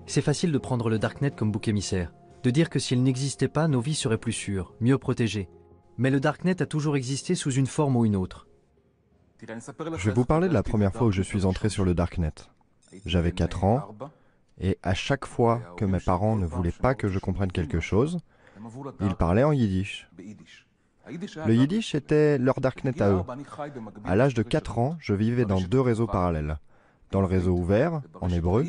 C'est facile de prendre le Darknet comme bouc émissaire, de dire que s'il n'existait pas, nos vies seraient plus sûres, mieux protégées. Mais le Darknet a toujours existé sous une forme ou une autre. Je vais vous parler de la première fois où je suis entré sur le Darknet. J'avais 4 ans, et à chaque fois que mes parents ne voulaient pas que je comprenne quelque chose, ils parlaient en yiddish. Le yiddish était leur Darknet à eux. À l'âge de 4 ans, je vivais dans 2 réseaux parallèles. Dans le réseau ouvert, en hébreu,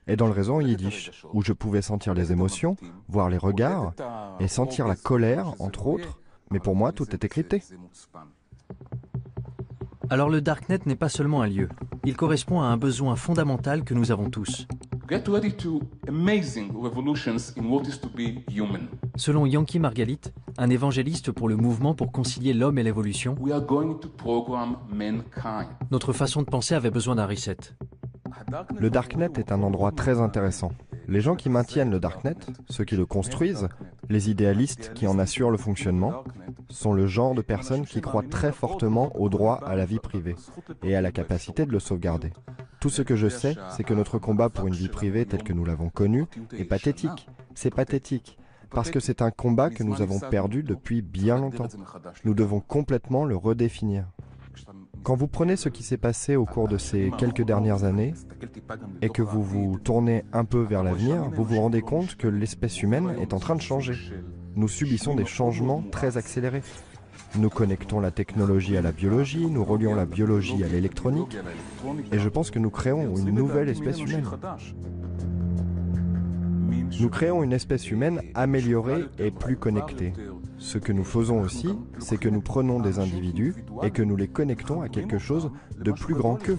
et dans le réseau en yiddish, où je pouvais sentir les émotions, voir les regards, et sentir la colère, entre autres, mais pour moi, tout était crypté. Alors le Darknet n'est pas seulement un lieu, il correspond à un besoin fondamental que nous avons tous. Get ready to amazing revolutions in what is to be human. Selon Yanky Margalit, un évangéliste pour le mouvement pour concilier l'homme et l'évolution, notre façon de penser avait besoin d'un reset. Le Darknet est un endroit très intéressant. Les gens qui maintiennent le Darknet, ceux qui le construisent, les idéalistes qui en assurent le fonctionnement, sont le genre de personnes qui croient très fortement au droit à la vie privée et à la capacité de le sauvegarder. Tout ce que je sais, c'est que notre combat pour une vie privée telle que nous l'avons connue est pathétique. C'est pathétique, parce que c'est un combat que nous avons perdu depuis bien longtemps. Nous devons complètement le redéfinir. Quand vous prenez ce qui s'est passé au cours de ces quelques dernières années et que vous vous tournez un peu vers l'avenir, vous vous rendez compte que l'espèce humaine est en train de changer. Nous subissons des changements très accélérés. Nous connectons la technologie à la biologie, nous relions la biologie à l'électronique, et je pense que nous créons une nouvelle espèce humaine. Nous créons une espèce humaine améliorée et plus connectée. Ce que nous faisons aussi, c'est que nous prenons des individus et que nous les connectons à quelque chose de plus grand qu'eux.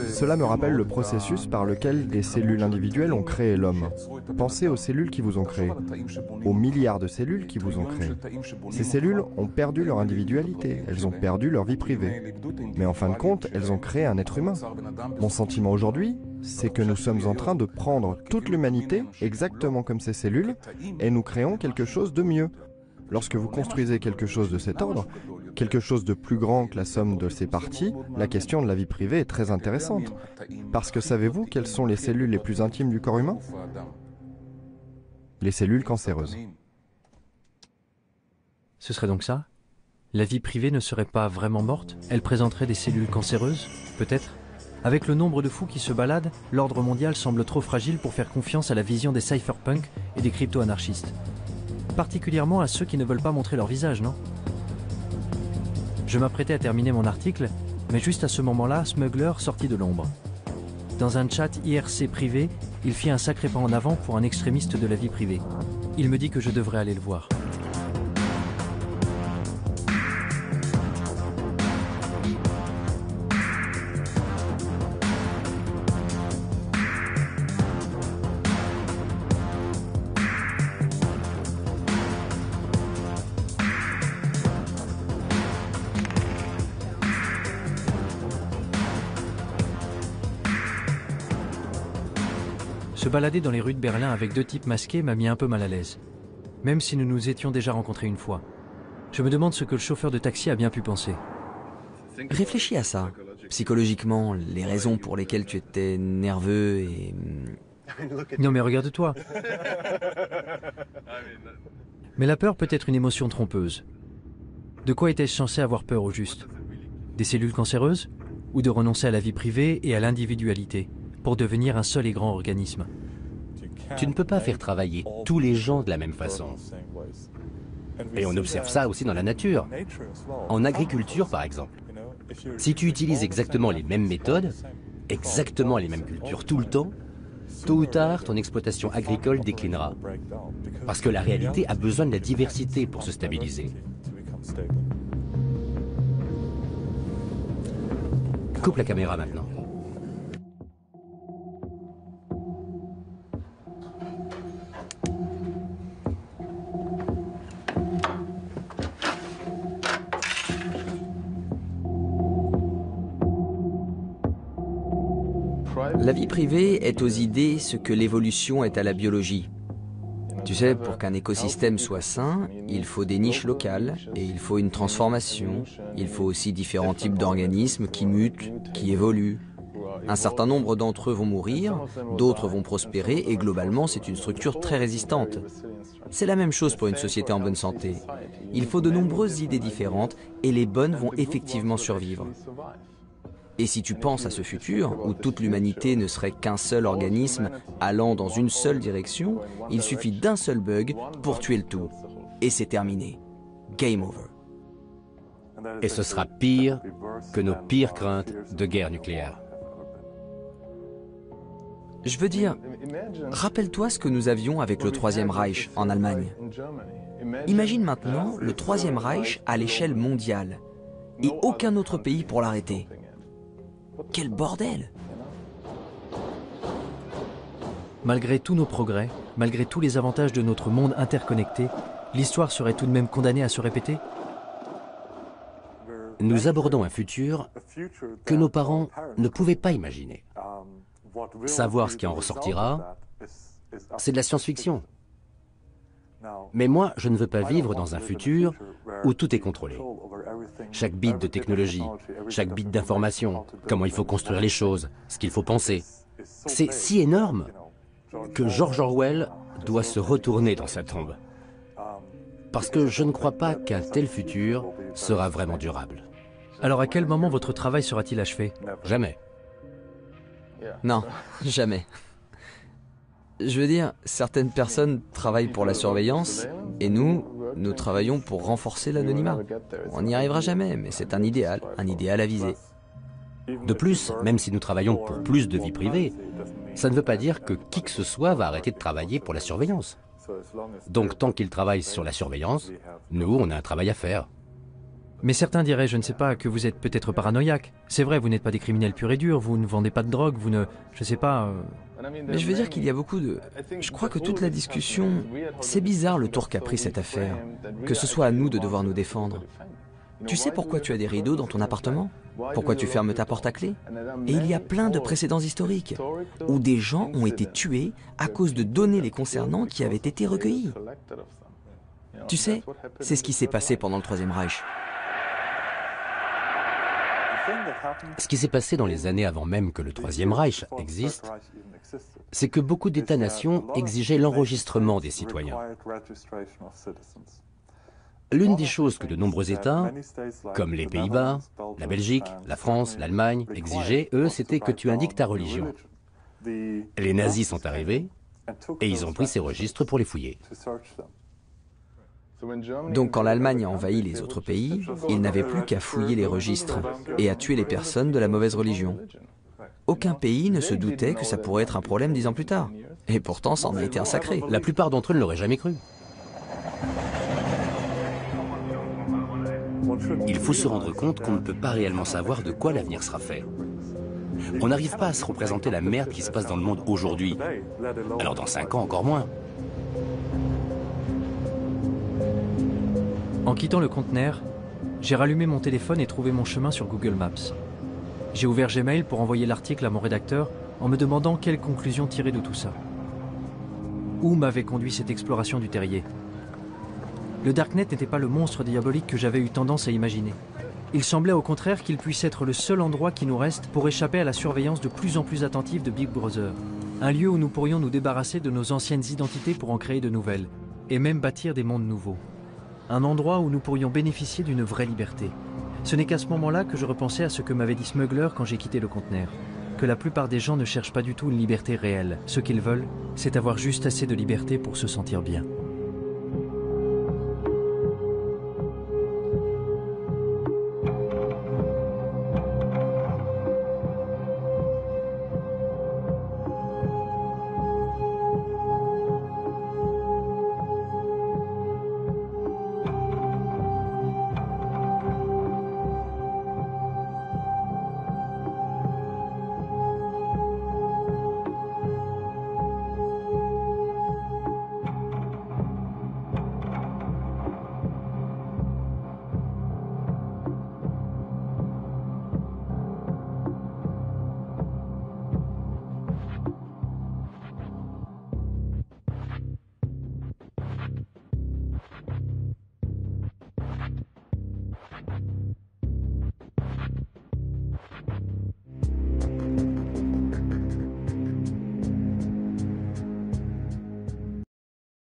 Cela me rappelle le processus par lequel des cellules individuelles ont créé l'homme. Pensez aux cellules qui vous ont créé, aux milliards de cellules qui vous ont créé. Ces cellules ont perdu leur individualité, elles ont perdu leur vie privée. Mais en fin de compte, elles ont créé un être humain. Mon sentiment aujourd'hui, c'est que nous sommes en train de prendre toute l'humanité, exactement comme ces cellules, et nous créons quelque chose de mieux. Lorsque vous construisez quelque chose de cet ordre, quelque chose de plus grand que la somme de ses parties, la question de la vie privée est très intéressante. Parce que savez-vous quelles sont les cellules les plus intimes du corps humain? Les cellules cancéreuses. Ce serait donc ça? La vie privée ne serait pas vraiment morte? Elle présenterait des cellules cancéreuses? Peut-être? Avec le nombre de fous qui se baladent, l'ordre mondial semble trop fragile pour faire confiance à la vision des cypherpunks et des crypto-anarchistes. Particulièrement à ceux qui ne veulent pas montrer leur visage, non? Je m'apprêtais à terminer mon article, mais juste à ce moment-là, Smuggler sortit de l'ombre. Dans un chat IRC privé, il fit un sacré pas en avant pour un extrémiste de la vie privée. Il me dit que je devrais aller le voir. Se balader dans les rues de Berlin avec deux types masqués m'a mis un peu mal à l'aise. Même si nous nous étions déjà rencontrés une fois. Je me demande ce que le chauffeur de taxi a bien pu penser. Réfléchis à ça. Psychologiquement, les raisons pour lesquelles tu étais nerveux et... Non mais regarde-toi. Mais la peur peut être une émotion trompeuse. De quoi était-je censé avoir peur au juste? Des cellules cancéreuses? Ou de renoncer à la vie privée et à l'individualité pour devenir un seul et grand organisme? Tu ne peux pas faire travailler tous les gens de la même façon. Et on observe ça aussi dans la nature. En agriculture, par exemple. Si tu utilises exactement les mêmes méthodes, exactement les mêmes cultures tout le temps, tôt ou tard, ton exploitation agricole déclinera. Parce que la réalité a besoin de la diversité pour se stabiliser. Coupe la caméra maintenant. La vie privée est aux idées ce que l'évolution est à la biologie. Tu sais, pour qu'un écosystème soit sain, il faut des niches locales et il faut une transformation. Il faut aussi différents types d'organismes qui mutent, qui évoluent. Un certain nombre d'entre eux vont mourir, d'autres vont prospérer et globalement c'est une structure très résistante. C'est la même chose pour une société en bonne santé. Il faut de nombreuses idées différentes et les bonnes vont effectivement survivre. Et si tu penses à ce futur, où toute l'humanité ne serait qu'un seul organisme allant dans une seule direction, il suffit d'un seul bug pour tuer le tout. Et c'est terminé. Game over. Et ce sera pire que nos pires craintes de guerre nucléaire. Je veux dire, rappelle-toi ce que nous avions avec le Troisième Reich en Allemagne. Imagine maintenant le Troisième Reich à l'échelle mondiale et aucun autre pays pour l'arrêter. Quel bordel! Malgré tous nos progrès, malgré tous les avantages de notre monde interconnecté, l'histoire serait tout de même condamnée à se répéter? Nous abordons un futur que nos parents ne pouvaient pas imaginer. Savoir ce qui en ressortira, c'est de la science-fiction. Mais moi, je ne veux pas vivre dans un futur où tout est contrôlé. Chaque bit de technologie, chaque bit d'information, comment il faut construire les choses, ce qu'il faut penser. C'est si énorme que George Orwell doit se retourner dans sa tombe. Parce que je ne crois pas qu'un tel futur sera vraiment durable. Alors à quel moment votre travail sera-t-il achevé? Jamais. Non, jamais. Je veux dire, certaines personnes travaillent pour la surveillance, et nous travaillons pour renforcer l'anonymat. On n'y arrivera jamais, mais c'est un idéal à viser. De plus, même si nous travaillons pour plus de vie privée, ça ne veut pas dire que qui que ce soit va arrêter de travailler pour la surveillance. Donc tant qu'ils travaillent sur la surveillance, nous, on a un travail à faire. Mais certains diraient, je ne sais pas, que vous êtes peut-être paranoïaque. C'est vrai, vous n'êtes pas des criminels purs et durs, vous ne vendez pas de drogue, vous ne... je sais pas... Mais je veux dire qu'il y a beaucoup de... Je crois que toute la discussion... C'est bizarre le tour qu'a pris cette affaire. Que ce soit à nous de devoir nous défendre. Tu sais pourquoi tu as des rideaux dans ton appartement? Pourquoi tu fermes ta porte à clé? Et il y a plein de précédents historiques où des gens ont été tués à cause de données les concernant qui avaient été recueillies. Tu sais, c'est ce qui s'est passé pendant le Troisième Reich. Ce qui s'est passé dans les années avant même que le Troisième Reich existe, c'est que beaucoup d'États-nations exigeaient l'enregistrement des citoyens. L'une des choses que de nombreux États, comme les Pays-Bas, la Belgique, la France, l'Allemagne, exigeaient, eux, c'était que tu indiques ta religion. Les nazis sont arrivés et ils ont pris ces registres pour les fouiller. Donc quand l'Allemagne a envahi les autres pays, ils n'avaient plus qu'à fouiller les registres et à tuer les personnes de la mauvaise religion. Aucun pays ne se doutait que ça pourrait être un problème 10 ans plus tard. Et pourtant, ça en a été un sacré. La plupart d'entre eux ne l'auraient jamais cru. Il faut se rendre compte qu'on ne peut pas réellement savoir de quoi l'avenir sera fait. On n'arrive pas à se représenter la merde qui se passe dans le monde aujourd'hui. Alors dans 5 ans, encore moins. En quittant le conteneur, j'ai rallumé mon téléphone et trouvé mon chemin sur Google Maps. J'ai ouvert Gmail pour envoyer l'article à mon rédacteur en me demandant quelles conclusions tirer de tout ça. Où m'avait conduit cette exploration du terrier? Le Darknet n'était pas le monstre diabolique que j'avais eu tendance à imaginer. Il semblait au contraire qu'il puisse être le seul endroit qui nous reste pour échapper à la surveillance de plus en plus attentive de Big Brother. Un lieu où nous pourrions nous débarrasser de nos anciennes identités pour en créer de nouvelles, et même bâtir des mondes nouveaux. Un endroit où nous pourrions bénéficier d'une vraie liberté. Ce n'est qu'à ce moment-là que je repensais à ce que m'avait dit Smuggler quand j'ai quitté le conteneur. Que la plupart des gens ne cherchent pas du tout une liberté réelle. Ce qu'ils veulent, c'est avoir juste assez de liberté pour se sentir bien.